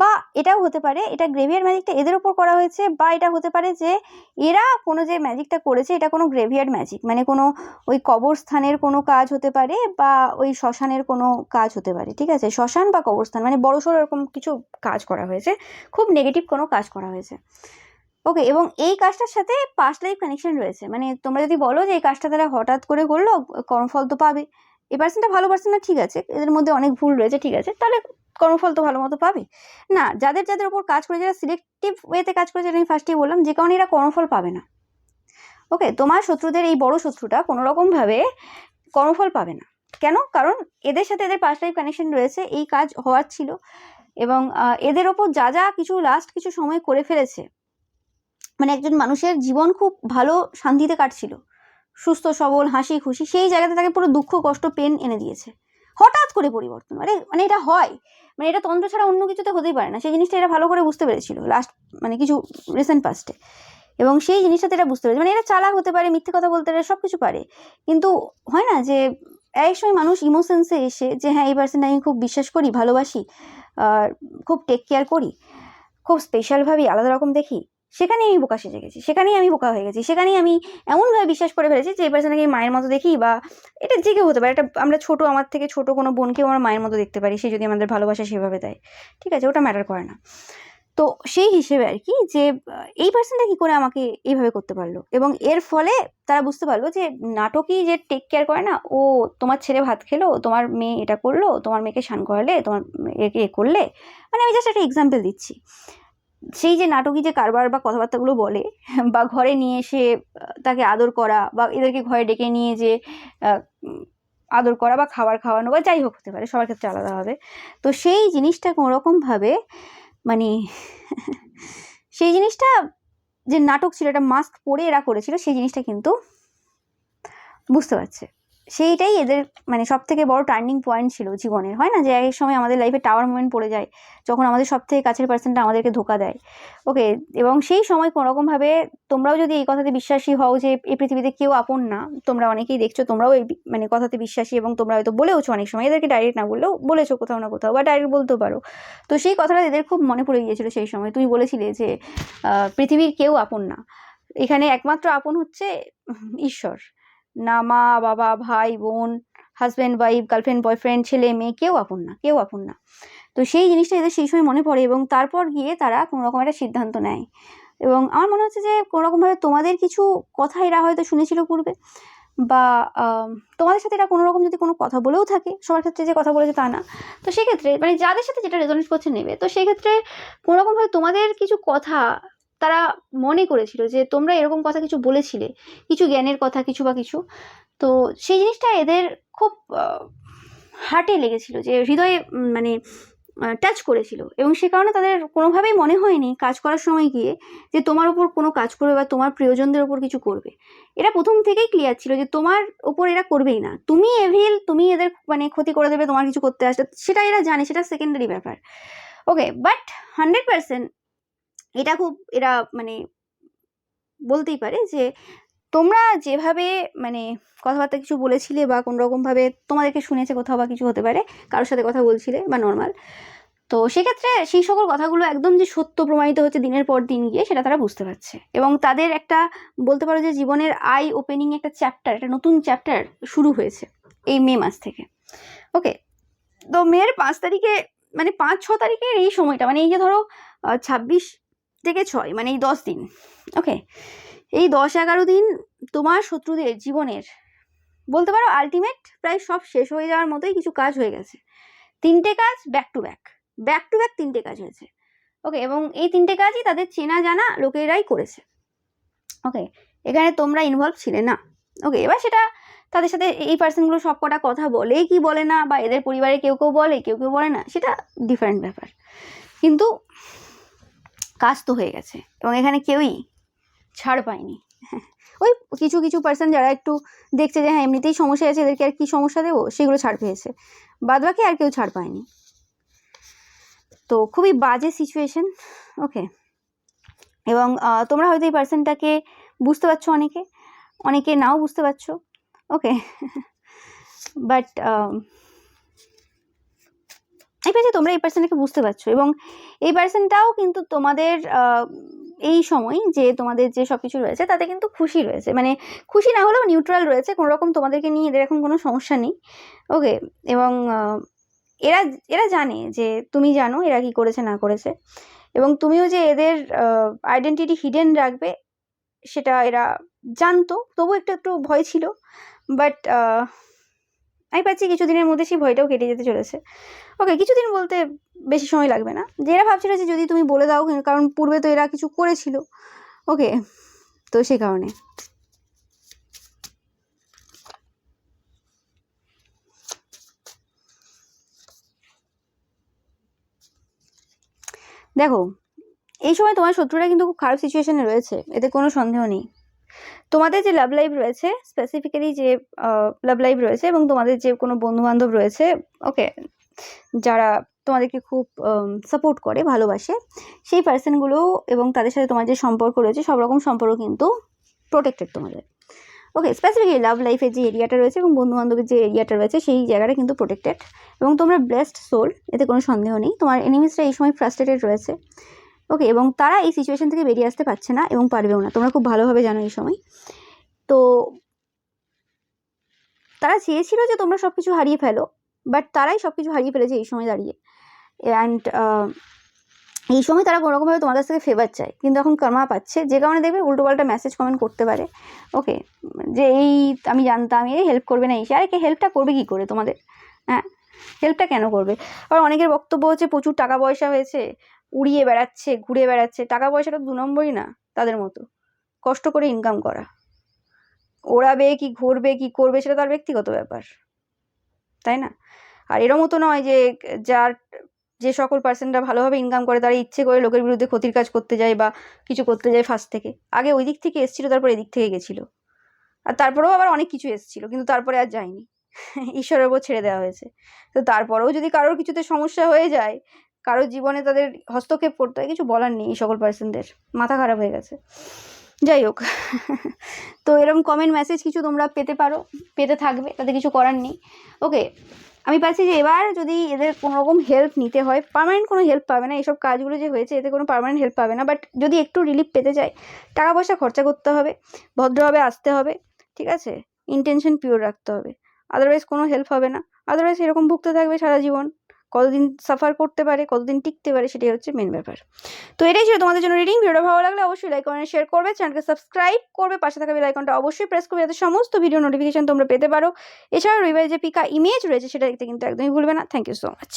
বা এটাও হতে পারে এটা গ্রেভিয়ার্ড ম্যাজিকটা এদের উপর করা হয়েছে, বা এটা হতে পারে যে এরা কোনো যে ম্যাজিকটা করেছে এটা কোনো গ্রেভিয়ার্ড ম্যাজিক, মানে কোনো ওই কবরস্থানের কোনো কাজ হতে পারে, বা ওই শ্মশানের কোনো কাজ হতে পারে। ঠিক আছে, শ্মশান বা কবরস্থান, মানে বড়সড় এরকম কিছু কাজ করা হয়েছে, খুব নেগেটিভ কোনো কাজ করা হয়েছে। ওকে, এবং এই কাজটার সাথে পাস্ট লাইফ কানেকশন রয়েছে, মানে তোমরা যদি বলো যে এই কাজটা তারা হঠাৎ করে করলো, কর্মফল তো পাবে, এই পার্সনটা ভালো পার্সন না, ঠিক আছে এদের মধ্যে অনেক ভুল রয়েছে, ঠিক আছে, তাহলে কর্মফল তো ভালো মতো পাবে না। যাদের উপর কাজ করে, যারা সিলেক্টিভ ওয়েতে কাজ করে, যেটা আমি ফার্স্টেই বললাম, যে কারণে এরা কর্মফল পাবে না। ওকে, তোমার শত্রুদের এই বড় শত্রুটা কোনো রকমভাবে কর্মফল পাবে না। কেন? কারণ এদের সাথে এদের পাস্ট লাইফ কানেকশন রয়েছে, এই কাজ হওয়ার ছিল, এবং এদের ওপর যা কিছু লাস্ট কিছু সময় করে ফেলেছে, মানে একজন মানুষের জীবন খুব ভালো শান্তিতে কাটছিল, সুস্থ সবল হাসি খুশি, সেই জায়গাতে তাকে পুরো দুঃখ কষ্ট পেন এনে দিয়েছে, হঠাৎ করে পরিবর্তন। মানে এটা হয়, মানে এটা তন্ত্র ছাড়া অন্য কিছুতে হতেই পারে না, সেই জিনিসটা এরা ভালো করে বুঝতে পেরেছিল লাস্ট, মানে কিছু রিসেন্ট পাস্টে। এবং সেই জিনিসটাতে এরা বুঝতে পেরেছে, মানে এরা চালাক হতে পারে, মিথ্যে কথা বলতে পারে, সব কিছু পারে, কিন্তু হয় না যে এক সময় মানুষ ইমোশনসে এসে যে হ্যাঁ এই পার্সনটা আমি খুব বিশ্বাস করি, ভালোবাসি, খুব টেক কেয়ার করি, খুব স্পেশাল ভাবি, আলাদা রকম দেখি, সেখানেই আমি বোকা সেজে গেছি, সেখানেই আমি বোকা হয়ে গেছি, সেখানেই আমি এমনভাবে বিশ্বাস করে ফেলেছি যে এই পার্সনটাকে মায়ের মতো দেখি, বা এটা যে কেউ হতে পারে, এটা আমরা ছোট, আমার থেকে ছোট কোনো বোনকেও আমরা মায়ের মতো দেখতে পারি, সে যদি আমাদের ভালোবাসা সেভাবে দেয়, ঠিক আছে, ওটা ম্যাটার করে না। তো সেই হিসেবে আর কি যে এই পার্সনটা কি করে আমাকে এইভাবে করতে পারলো, এবং এর ফলে তারা বুঝতে পারলো যে নাটকই যে টেক কেয়ার করে না, ও তোমার ছেলে ভাত খেলো, তোমার মেয়ে এটা করলো, তোমার মেয়েকে স্নান করালে, তোমার একে এ করলে, মানে আমি জাস্ট একটা এক্সাম্পল দিচ্ছি, সেই যে নাটকই যে কারবার বা কথাবার্তাগুলো বলে, বা ঘরে নিয়ে এসে তাকে আদর করা, বা এদেরকে ঘরে ডেকে নিয়ে যে আদর করা বা খাবার খাওয়ানো, বা যাই হোক, হতে পারে, সবার ক্ষেত্রে আলাদা হবে। তো সেই জিনিসটা কোনোরকমভাবে মানে সেই জিনিসটা যে নাটক ছিল, এটা মাস্ক পরে এরা করেছিল, সেই জিনিসটা কিন্তু বুঝতে পারছে, সেইটাই এদের মানে সব থেকে বড় টার্নিং পয়েন্ট ছিল জীবনের। হয় না যে এক সময় আমাদের লাইফে টাওয়ার মোমেন্ট পড়ে যায়, যখন আমাদের সব থেকে কাছের পার্সনটা আমাদেরকে ধোকা দেয়, ওকে, এবং সেই সময় কোনোরকমভাবে তোমরাও যদি এই কথাতে বিশ্বাসী হও যে এই পৃথিবীতে কেউ আপন না, তোমরা অনেকেই দেখছো, তোমরাও এই মানে কথাতে বিশ্বাসী, এবং তোমরা হয়তো বলেওছো অনেক সময়, এদেরকে ডাইরেক্ট না বললেও বলেছো কোথাও না কোথাও, বা ডাইরেক্ট বলতেও পারো। তো সেই কথাটা এদের খুব মনে পড়ে গিয়েছিল সেই সময়, তুমি বলেছিলে যে পৃথিবীর কেউ আপন না, এখানে একমাত্র আপন হচ্ছে ঈশ্বর, না মা বাবা ভাই বোন, হাজব্যান্ড ওয়াইফ, গার্লফ্রেন্ড বয়ফ্রেন্ড, ছেলে মেয়ে, কেউ আপন না, কেউ আপন না। তো সেই জিনিসটা এদের সেই সময় মনে পড়ে, এবং তারপর গিয়ে তারা কোনো রকম একটা সিদ্ধান্ত নেয়, এবং আমার মনে হচ্ছে যে কোনোরকমভাবে তোমাদের কিছু কথা এরা হয়তো শুনেছিল পূর্বে, বা তোমাদের সাথে এরা কোনোরকম যদি কোনো কথা বলেও থাকে, সবার ক্ষেত্রে যে কথা বলেছে তা না, তো সেক্ষেত্রে মানে যাদের সাথে যেটা রেজোনেট করছে নেবে, তো সেই ক্ষেত্রে কোনোরকমভাবে তোমাদের কিছু কথা তারা মনে করেছিল যে তোমরা এরকম কথা কিছু বলেছিলে, কিছু জ্ঞানের কথা, কিছু বা কিছু, তো সেই জিনিসটা এদের খুব হার্টে লেগেছিল, যে হৃদয়ে মানে টাচ করেছিল, এবং সে কারণে তাদের কোনোভাবেই মনে হয়নি কাজ করার সময় গিয়ে যে তোমার উপর কোনো কাজ করবে বা তোমার প্রিয়জনদের উপর কিছু করবে। এরা প্রথম থেকেই ক্লিয়ার ছিল যে তোমার উপর এরা করবেই না, তুমি এভিল, তুমি এদের মানে ক্ষতি করে দেবে, তোমার কিছু করতে আসলে, সেটা এরা জানে, সেটা সেকেন্ডারি ব্যাপার, ওকে, বাট 100% এটা খুব এরা মানে বলতেই পারে যে তোমরা যেভাবে মানে কথাবার্তা কিছু বলেছিলে, বা কোনো রকমভাবে তোমাদেরকে শুনেছে কোথাও, বা কিছু হতে পারে, কারোর সাথে কথা বলছিলে বা নর্মাল, তো সেক্ষেত্রে সেই সকল কথাগুলো একদম যে সত্য প্রমাণিত হচ্ছে দিনের পর দিন গিয়ে, সেটা তারা বুঝতে পারছে, এবং তাদের একটা বলতে পারো যে জীবনের আই ওপেনিং একটা চ্যাপ্টার, একটা নতুন চ্যাপ্টার শুরু হয়েছে এই মে মাস থেকে, ওকে। তো মেয়ের 5 তারিখে মানে 5-6 তারিখের এই সময়টা, মানে এই যে ধরো 26 থেকে 6 মানে এই 10 দিন, ওকে, এই 10-11 দিন তোমার শত্রুদের জীবনের বলতে পারো আলটিমেট প্রায় সব শেষ হয়ে যাওয়ার মতোই কিছু কাজ হয়ে গেছে, 3টে কাজ back to back, back to back 3টে কাজ হয়েছে, ওকে, এবং এই 3টে কাজই তাদের চেনা জানা লোকেরাই করেছে, ওকে, এখানে তোমরা ইনভলভ ছিলে না, ওকে। এবার সেটা তাদের সাথে এই পার্সনগুলো সব কটা কথা বলে কি বলে না, বা এদের পরিবারে কেউ কেউ বলে কেউ কেউ বলে না, সেটা ডিফারেন্ট ব্যাপার, কিন্তু কাজ তো হয়ে গেছে, এবং এখানে কেউই ছাড় পায়নি। ওই কিছু কিছু পার্সন যারা একটু দেখছে যে হ্যাঁ এমনিতেই সমস্যা আছে, এদেরকে আর কি সমস্যা দেবো, সেগুলো ছাড় পেয়েছে, বাদ বাকি আর কেউ ছাড় পায়নি। তো খুবই বাজে সিচুয়েশন, ওকে, এবং তোমরা হয়তো এই পার্সনটাকে বুঝতে পারছো, অনেকে অনেকে নাও বুঝতে পারছো, ওকে, বাট এই পেয়েছে তোমরা এই পার্সনটাকে বুঝতে পারছো, এবং এই পার্সনটাও কিন্তু তোমাদের এই সময় যে তোমাদের যে সব কিছু রয়েছে তাতে কিন্তু খুশি রয়েছে, মানে খুশি না হলেও নিউট্রাল রয়েছে, কোনো রকম তোমাদেরকে নিয়ে এদের এখন কোনো সমস্যা নেই, ওকে, এবং এরা এরা জানে যে তুমি জানো এরা কি করেছে না করেছে, এবং তুমিও যে এদের আইডেন্টিটি হিডেন রাখবে সেটা এরা জানতো, তবু একটু একটু ভয় ছিল, বাট আমি পাচ্ছি কিছুদিনের মধ্যে সেই ভয়টাও কেটে যেতে চলেছে, ওকে, কিছুদিন বলতে বেশি সময় লাগবে না, যে এরা ভাবছিল যে যদি তুমি বলে দাও, কারণ পূর্বে তো এরা কিছু করেছিল, ওকে, তো সে কারণে দেখো এই সময় তোমার শত্রুরা কিন্তু খুব খারাপ সিচুয়েশনে রয়েছে, এতে কোনো সন্দেহ নেই। তোমাদের যে লাভ লাইফ রয়েছে, স্পেসিফিক্যালি যে লাভ লাইফ রয়েছে, এবং তোমাদের যে কোনো বন্ধু বান্ধব রয়েছে, ওকে, যারা তোমাদেরকে খুব সাপোর্ট করে, ভালোবাসে, সেই পার্সনগুলো এবং তাদের সাথে তোমার যে সম্পর্ক রয়েছে সব রকম সম্পর্ক কিন্তু প্রোটেক্টেড তোমাদের। ওকে, স্পেসিফিকলি লাভ লাইফের যে এরিয়াটা রয়েছে এবং বন্ধুবান্ধবের যে এরিয়াটা রয়েছে সেই জায়গাটা কিন্তু প্রোটেক্টেড এবং তোমরা ব্লেসড সোল, এতে কোনো সন্দেহ নেই। তোমার এনিমিসরা এই সময় ফ্রাস্ট্রেটেড রয়েছে। ওকে, এবং তারা এই সিচুয়েশন থেকে বেরিয়ে আসতে পারছে না এবং পারবেও না, তোমরা খুব ভালোভাবে জানো এই সময়। তো তারা চেয়েছিল যে তোমরা সব কিছু হারিয়ে ফেলো, বাট তারাই সব কিছু হারিয়ে ফেলেছে এই সময় দাঁড়িয়ে। অ্যান্ড এই সময় তারা কোনোরকমভাবে তোমার কাছ থেকে ফেভার চায়, কিন্তু এখন কার্মা পাচ্ছে, যে কারণে দেখবে উল্টোপাল্টা মেসেজ কমেন্ট করতে পারে। ওকে, যে এই আমি জানতাম এই হেল্প করবে না, এই আরে কে হেল্পটা করবে কী করে তোমাদের? হ্যাঁ, হেল্পটা কেন করবে? আবার অনেকের বক্তব্য হচ্ছে প্রচুর টাকা পয়সা হয়েছে, উড়িয়ে বেড়াচ্ছে, ঘুরে বেড়াচ্ছে। টাকা পয়সাটা 2 নম্বরই না তাদের মতো, কষ্ট করে ইনকাম করা। ওড়াবে কি ঘুরবে কি করবে সেটা তার ব্যক্তিগত ব্যাপার, তাই না? আর এরও মতো নয় যে যে সকল পার্সনরা ভালোভাবে ইনকাম করে তারা ইচ্ছে করে লোকের বিরুদ্ধে ক্ষতির কাজ করতে যায় বা কিছু করতে যায় ফার্স্ট থেকে। আগে ওই দিক থেকে এসেছিল, তারপর এদিক থেকে গেছিলো, আর তারপরেও আবার অনেক কিছু এসেছিল, কিন্তু তারপরে আর যায়নি, ঈশ্বরের ওপর ছেড়ে দেওয়া হয়েছে। তো তারপরেও যদি কারোর কিছুতে সমস্যা হয়ে যায়, কারোর জীবনে তাদের হস্তক্ষেপ করতে হয়, কিছু বলার নেই। এই সকল পার্সনদের মাথা খারাপ হয়ে গেছে। যাই হোক, তো এরকম কমেন্ট মেসেজ কিছু তোমরা পেতে পারো, পেতে থাকবে, তাতে কিছু করার নেই। ওকে, আমি পাচ্ছি যে এবার যদি এদের কোনোরকম হেল্প নিতে হয়, পার্মানেন্ট কোনো হেল্প পাবে না, এসব কাজগুলো যে হয়েছে এতে কোনো পার্মানেন্ট হেল্প পাবে না, বাট যদি একটু রিলিফ পেতে চায় টাকা পয়সা খরচা করতে হবে, ভদ্রভাবে আসতে হবে, ঠিক আছে, ইন্টেনশন পিওর রাখতে হবে, আদারওয়াইজ কোনো হেল্প হবে না। আদারওয়াইজ এরকম ভুগতে থাকবে সারা জীবন, কতদিন সাফার করতে পারে, কতদিন টিকতে পারে, সেটাই হচ্ছে মেন ব্যাপার। তো এটাই ছিল তোমাদের জন্য রিডিং। ভিডিওটা ভালো লাগলে অবশ্যই লাইক কমেন্ট শেয়ার করবে, চ্যানেলকে সাবস্ক্রাইব করবে, পাশে থাকা বেল আইকনটা অবশ্যই প্রেস করবে যাতে সমস্ত ভিডিও নোটিফিকেশন তোমরা পেতে পারো। এছাড়াও রবিবারে যে পিকা ইমেজ রয়েছে সেটা দেখতে কিন্তু একদমই ভুলবে না। Thank you so much.